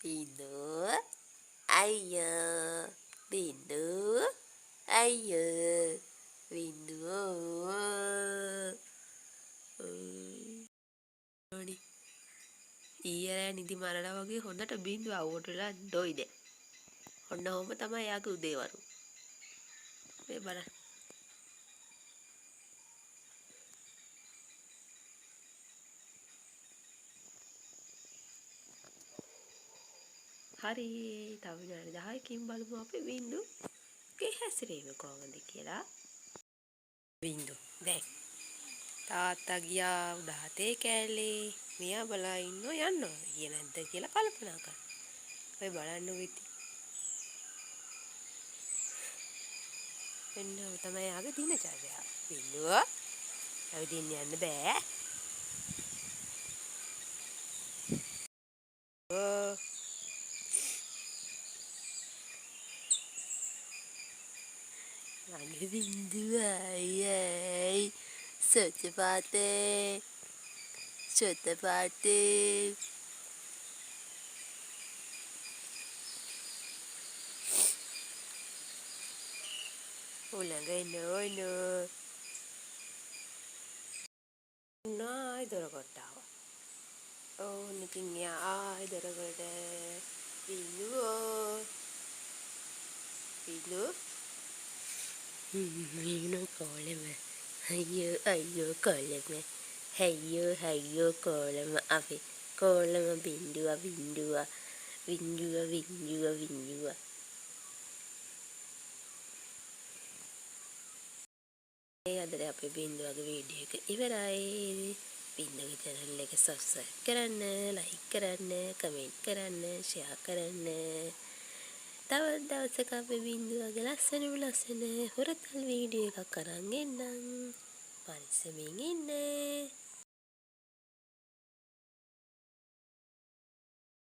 Bindu, ayo, Bindu, ayo, Bindu. ඊයරෑ නිදි මරලා වගේ හොඳට බින්දුව අවුවට වෙලා ඩොයි දැන්. ඔන්න ඔහොම තමයි යාගේ උදේවරු. මේ බලන්න. හරි තව විනාඩි 10කින් බලමු අපි බින්දුගේ හැසිරීම කොහොමද කියලා. බින්දු දැන් තාත්තා ගියා උදාතේ කෑල්ලේ මෙයා බලා ඉන්නෝ යන්නෝ ගියේ නැද්ද කියලා කල්පනා කරා. ඔය බලන්න විති. එන්න තමයි ආගේ දිනචර්යාව. බින්දුව ඇවිදින්න යන්න බෑ. මගේ බින්දුව අයියයි සොටපාතේ උලඟ එනෝ නායි දොරකට ආවා. ඕන ඉතින් ආයි දොරකට බින්දු මීනු කොලෙම අයියෝ කොලෙම හැයෝ කොලෙම අපි කොලෙම බින්දුව අදට අපේ බින්දුවගේ වීඩියෝ එක ඉවරයි. බින්දුවගේ channel එක subscribe කරන්න, like කරන්න, comment කරන්න, share කරන්න. තවත් දවසක අපේ බින්දුවගේ ලස්සන හොරතල් වීඩියෝ එකක් අරන් එන්නම්. පරිස්සමින් ඉන්න.